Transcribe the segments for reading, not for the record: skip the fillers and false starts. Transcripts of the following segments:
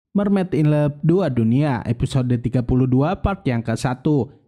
Mermaid in Love 2 Dunia episode 32 part yang ke-1.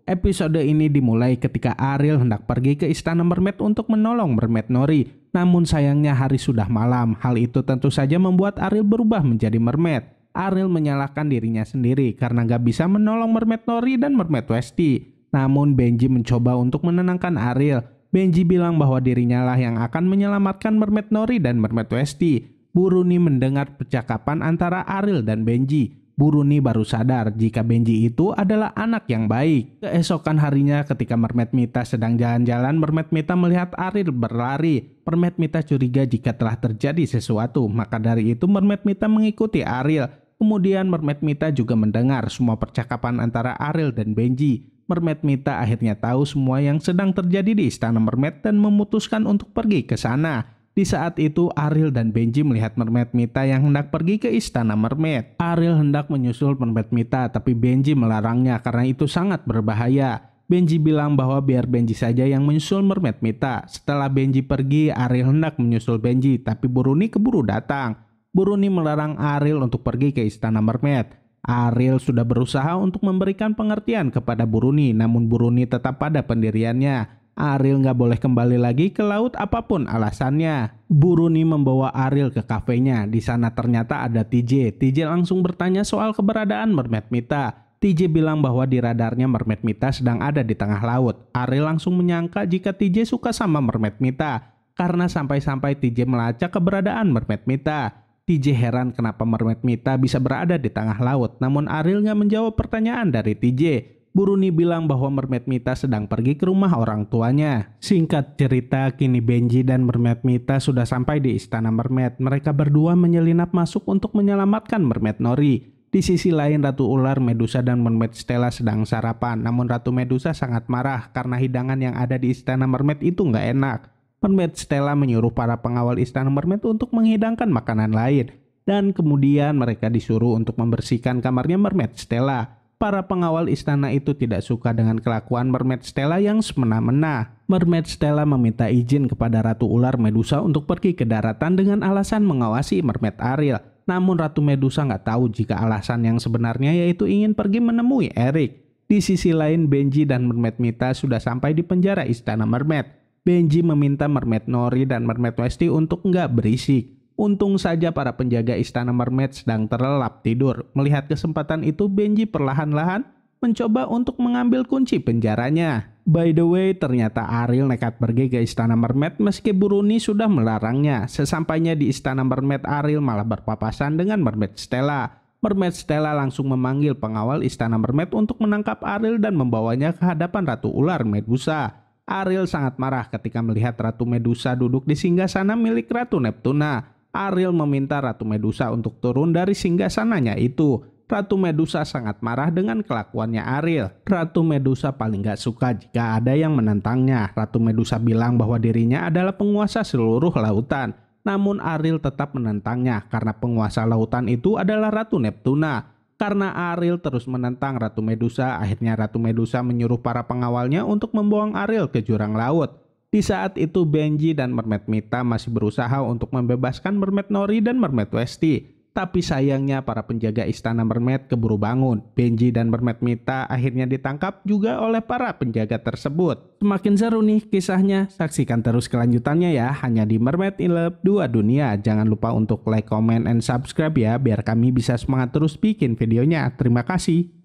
Episode ini dimulai ketika Ariel hendak pergi ke istana mermaid untuk menolong mermaid Nori. Namun sayangnya hari sudah malam. Hal itu tentu saja membuat Ariel berubah menjadi mermaid. Ariel menyalahkan dirinya sendiri karena gak bisa menolong mermaid Nori dan mermaid Westy. Namun Benji mencoba untuk menenangkan Ariel. Benji bilang bahwa dirinya lah yang akan menyelamatkan mermaid Nori dan mermaid Westy. Buruni mendengar percakapan antara Ariel dan Benji. Buruni baru sadar jika Benji itu adalah anak yang baik. Keesokan harinya ketika Mermaid Mita sedang jalan-jalan, Mermaid Mita melihat Ariel berlari. Mermaid Mita curiga jika telah terjadi sesuatu. Maka dari itu Mermaid Mita mengikuti Ariel. Kemudian Mermaid Mita juga mendengar semua percakapan antara Ariel dan Benji. Mermaid Mita akhirnya tahu semua yang sedang terjadi di istana mermaid dan memutuskan untuk pergi ke sana. Di saat itu Ariel dan Benji melihat Mermaid Mita yang hendak pergi ke istana mermaid. Ariel hendak menyusul Mermaid Mita tapi Benji melarangnya karena itu sangat berbahaya. Benji bilang bahwa biar Benji saja yang menyusul Mermaid Mita. Setelah Benji pergi, Ariel hendak menyusul Benji tapi Buruni keburu datang. Buruni melarang Ariel untuk pergi ke istana mermaid. Ariel sudah berusaha untuk memberikan pengertian kepada Buruni, namun Buruni tetap pada pendiriannya. Ariel nggak boleh kembali lagi ke laut apapun alasannya. Buruni membawa Ariel ke kafenya. Di sana ternyata ada TJ. TJ langsung bertanya soal keberadaan Mermaid Mita. TJ bilang bahwa di radarnya Mermaid Mita sedang ada di tengah laut. Ariel langsung menyangka jika TJ suka sama Mermaid Mita karena sampai-sampai TJ melacak keberadaan Mermaid Mita. TJ heran kenapa Mermaid Mita bisa berada di tengah laut. Namun Ariel nggak menjawab pertanyaan dari TJ. Buruni bilang bahwa Mermaid Mita sedang pergi ke rumah orang tuanya. Singkat cerita, kini Benji dan Mermaid Mita sudah sampai di istana mermaid. Mereka berdua menyelinap masuk untuk menyelamatkan mermaid Nori. Di sisi lain, Ratu Ular, Medusa, dan Mermaid Stella sedang sarapan. Namun Ratu Medusa sangat marah karena hidangan yang ada di istana mermaid itu nggak enak. Mermaid Stella menyuruh para pengawal istana mermaid untuk menghidangkan makanan lain. Dan kemudian mereka disuruh untuk membersihkan kamarnya Mermaid Stella. Para pengawal istana itu tidak suka dengan kelakuan Mermaid Stella yang semena-mena. Mermaid Stella meminta izin kepada Ratu Ular Medusa untuk pergi ke daratan dengan alasan mengawasi Mermaid Ariel. Namun Ratu Medusa nggak tahu jika alasan yang sebenarnya yaitu ingin pergi menemui Eric. Di sisi lain, Benji dan Mermaid Mita sudah sampai di penjara istana mermaid. Benji meminta Mermaid Nori dan Mermaid Westy untuk nggak berisik. Untung saja para penjaga istana mermaid sedang terlelap tidur. Melihat kesempatan itu, Benji perlahan-lahan mencoba untuk mengambil kunci penjaranya. By the way, ternyata Ariel nekat pergi ke istana mermaid meski Buruni sudah melarangnya. Sesampainya di istana mermaid, Ariel malah berpapasan dengan Mermaid Stella. Mermaid Stella langsung memanggil pengawal istana mermaid untuk menangkap Ariel dan membawanya ke hadapan Ratu Ular Medusa. Ariel sangat marah ketika melihat Ratu Medusa duduk di singgasana milik Ratu Neptuna. Ariel meminta Ratu Medusa untuk turun dari singgasananya itu. Ratu Medusa sangat marah dengan kelakuannya Ariel. Ratu Medusa paling gak suka jika ada yang menentangnya. Ratu Medusa bilang bahwa dirinya adalah penguasa seluruh lautan. Namun Ariel tetap menentangnya karena penguasa lautan itu adalah Ratu Neptuna. Karena Ariel terus menentang Ratu Medusa, akhirnya Ratu Medusa menyuruh para pengawalnya untuk membuang Ariel ke jurang laut. Di saat itu Benji dan Mermaid Mita masih berusaha untuk membebaskan Mermaid Nori dan Mermaid Westy. Tapi sayangnya para penjaga istana mermaid keburu bangun. Benji dan Mermaid Mita akhirnya ditangkap juga oleh para penjaga tersebut. Semakin seru nih kisahnya, saksikan terus kelanjutannya ya hanya di Mermaid in Love 2 Dunia. Jangan lupa untuk like, comment, and subscribe ya biar kami bisa semangat terus bikin videonya. Terima kasih.